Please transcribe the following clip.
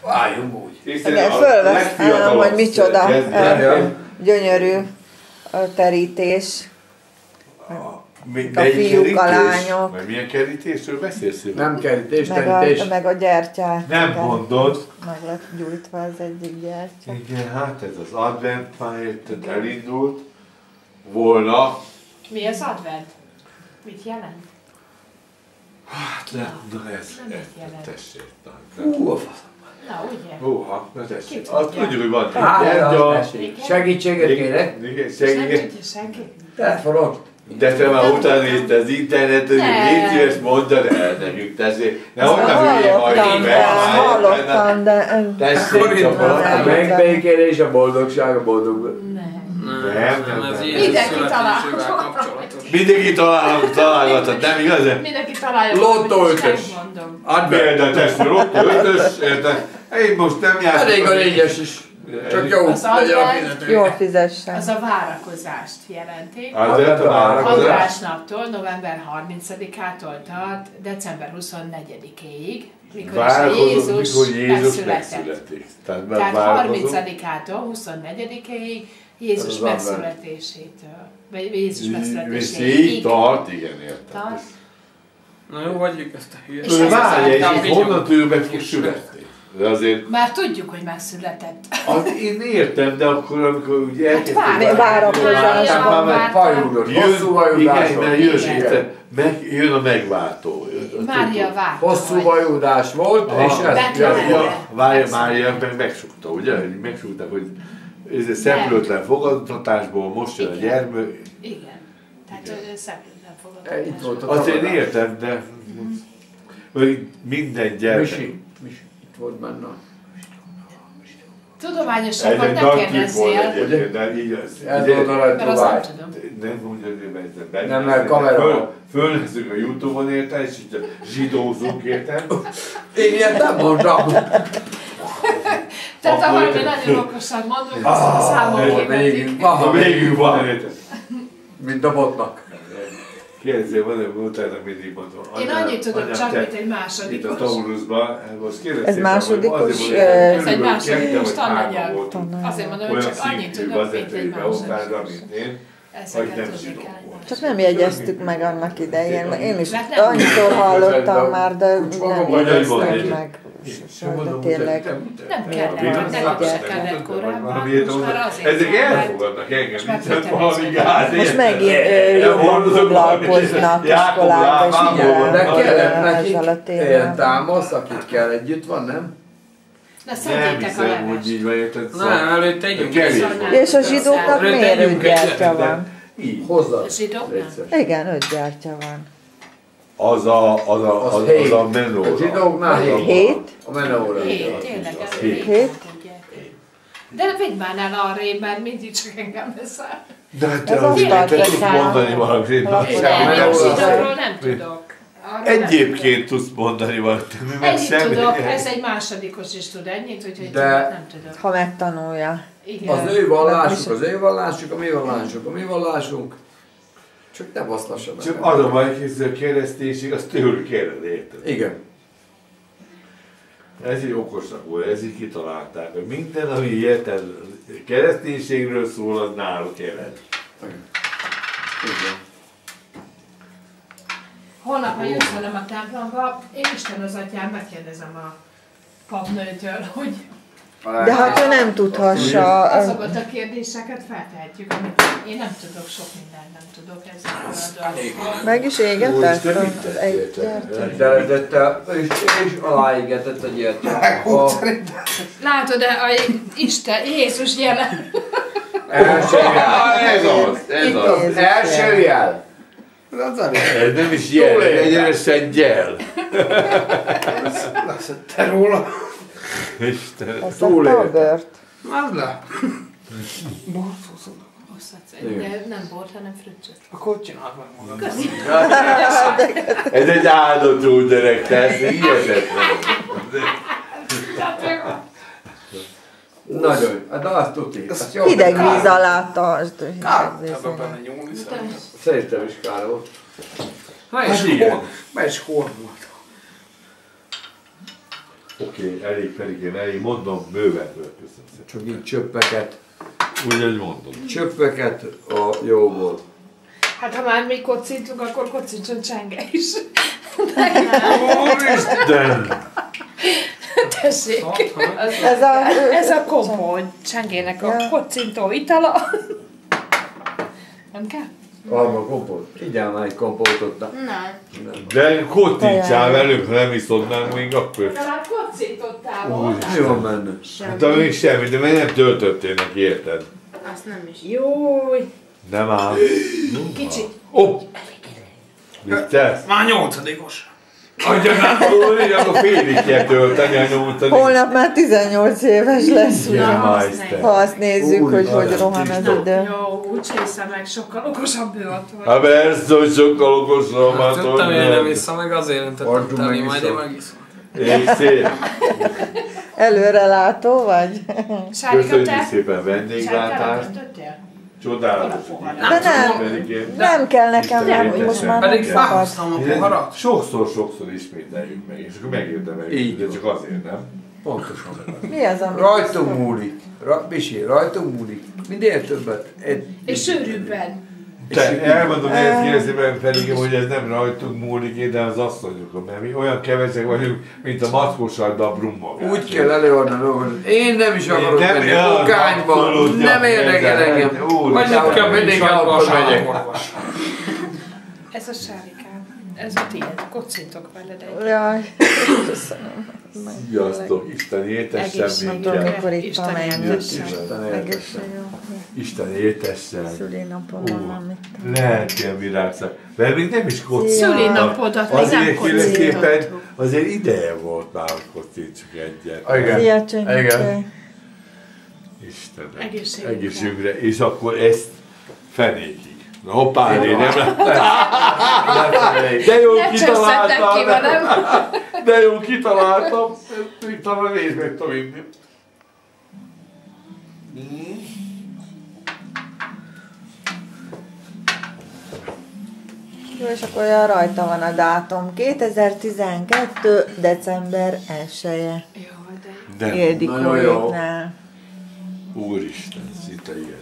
Álljunk úgy. Igen, fölveszem, hogy micsoda gyönyörű terítés. A fiúk, a lányok. Mert milyen kerítésről beszélsz? Nem kerítés, terítés. Meg a gyertyák. Nem mondod. Meg lett gyújtva az egyik gyertya. Igen, hát ez az advent már érted, elindult volna. Mi az advent? Mit jelent? Hát na ez tessék. A fasz. Na, ugye? Húha, na tessék. Azt tudjuk, hogy van Segítséget kérek. Nem segítséget. tudja senki? Telefonon. De te már utána nézted az interneten, hogy légy szíves, mondd el nekünk, tessék. Nehogy nem üljél majd hallottam, de... Tessék, csak valami. A megbékélés, a boldogság, a boldog... Nem. Mindenki találkozott. Mindenki találgatott, nem igaz? Mindenki találja. Lottó ötös. Például tessék, Lottó ötös, érted? Én most nem jártam. Elég a négyes is. Csak jó. Az advent, Jól fizessen. az a várakozást jelenti. Azért a várakozás. Andrásnaptól, november 30-ától tart december 24-éig, mikor Jézus megszületett. Tehát 30-ától 24-éig Jézus megszületésétől. Vagy Jézus megszületéséig. Tart, igen, értem. Na jó, hagyjuk ezt a hülyet. Várj, és honnan ő meg fog születni? De azért... Már tudjuk, hogy megszületett. Hát én értem, de akkor, amikor ugye elkezdtem... Várakozás. Hajúdott, hosszú vajúdás volt. Jön a megváltó. Mária várt. Hosszú vajúdás volt, és ez... Mária megsúgta, ugye? Megsúgták, hogy ez szeplőtlen fogadtatásból most jön a gyermek. Igen. Tehát szeplőtlen fogadtatásból. Azt én értem, de... Minden gyermek... Itt volt benne. Tudományosabban ne kérdezzél. Ez volt a rajtúvány. Nem, mert kamera. Fölnezzük a Youtube-on érte, és így zsidózunk érte. Én ilyet nem mondtam. Tehát ha valami nagyon okosan mondunk, azt számon kivetik. A végül van érte. Mint a botnak. Kérdezzél, van utána mindig mondom. Én annyit tudok csak, mint egy másodikos. Itt a Taulusban, most kérdezzél. Ez másodikos? Ez egy másodikos tananyag. Azért mondom, hogy csak annyit tudok, mint egy második. Ezeket tudni kell. Csak nem jegyeztük meg annak idején. Én is annyiszor hallottam már, de nem jegyeztek meg. De tényleg. Nem kellett, nekik se kellett korábban, most már azért. Ezek elfogadnak engem, mint valami gáz. Most megint jobban foglalkoznak iskolába, és minden. De kellett nekik ilyen támasz, akit kell együtt van, nem? De szedjétek a levest. Így van, érted? Nem, előtt tegyünk. És a zsidóknak miért 5 gyertya van? Így. Hozzá. Zsidóknak? Igen, 5 gyertya van. Az a menóra. A zsidóknál 7. A menóra. 7, tényleg. 7. De vidd már el arrébb, mert mindig csak engem veszel. De hát te tudsz mondani valamit. Nem, én zsidókról nem tudok. Egyébként tudsz mondani valamit. Ennyit tudok, ez egy másodikos is tud ennyit, úgyhogy nem tudok. Ha megtanulja. Igen. Az ő vallásuk, az ő vallásuk, a mi vallásunk, a mi vallásunk. Csak ne baszlassa meg. Csak az a baj, hogy a kereszténység, az tőlük kérdez, érted? Igen. Ez így okosak volt, ez így kitalálták, hogy minden, ami érted, kereszténységről szól, az náluk jelent. Igen. Holnap, ha jössz velem a templomba, én Isten az atyám megkérdezem a papnőtől, hogy... De hát ő nem tudhassa. Azokat a kérdéseket feltehetjük, amit én nem tudok, sok mindent nem tudok ezzel a dolgokról. Meg is égetett az egy gyertya. De te is aláégetett a gyertya. Látod, de a Isten, Jézus jelen. Első jel. Ez az. Első jel. Ez nem is jel, egyenesen gyel. Te róla. Istenem. Azt adta a bört. Az le. De nem bort, hanem fröccsöt. Akkor csináld meg magad. Ez egy áldott jó gyerek, te ez hihetetlen. Nagyon, de azt tudni. Hideg víz alá tartsd. Szerintem is kár volt. Na és igen. hol volt? Oké, elég Ferikén, elég, mondom, bőven köszönöm szépen. Csak így csöppeket. Úgyhogy mondom. Csöppeket a jóból. Hát ha már még kocintunk, akkor kocincson Csenge is. Úristen! Tessék! Ez a kompó, Csengének a kocintó itala. Nem kell? Alma kompót. Igyál már egy kompótot. Nem. De kocincsál velünk, ha nem iszodnánk még akkor. De már kocintottál volna. Mi van benne? Hát még semmi, de még nem töltöttél neki, érted? Azt nem is. Jój! Nem ám. Kicsit. Hopp! Mit tesz? Már 8-os. Adja már, így akkor félig kell tölteni a 8. Holnap már 18 éves lesz, ugye? Ha azt nézzük, hogy rohan az idő. Jó, úgy hiszem meg, sokkal okosabb ő attól. Hát persze, hogy sokkal okosabb. Hát tudtam, hogy nem vissza, meg azért nem tettem tenni, majd én megiszom. Én szép. Előrelátó vagy? Köszönjük szépen vendéglátást. Csodálatos. De nem kell nekem, hogy most már pedig nem felhoztam a poharat. Sokszor ismételjük meg, és akkor megérdemeljük, de csak azért nem. Pontosan. Mi az, ami... Rajtunk múlik. Bisi, rajtunk múlik. Minél többet. És sűrűbben. Te elmondom ezt kérdezőben Ferigém, hogy ez nem rajtunk múlik, de az asszonyokon, mert mi olyan kevesek vagyunk, mint a maszkos rajta a brummagás. Úgy kell előadni a dolgot. Én nem is akarok menni okányba, nem érdekel engem. Vagy nem kell mindig alapban megyek. Ez a sárikám. Ez a tiéd. Kocintok veled egy. Jaj, köszönöm. Sziasztok, Isten éltessen Tudom, minket. mikor itt van Isten éltessen. Szülinapon van valamit. Lehet ilyen virágszak. Mert még nem is kocintottak. Szülinapodat még nem kocintottuk. Azért ideje volt már, hogy kocintsuk egyet. Szia, Csönyike. Istenem, egészségünkre. És akkor ezt fenékig. Na hoppá, én nem. De jó kitaláltam. De jó kitaláltam. Itt a nézd meg tudom inni. Jó, és akkor olyan rajta van a dátum. 2012. december 1-e. De Ildikóéknál. úristen, szinte ilyen.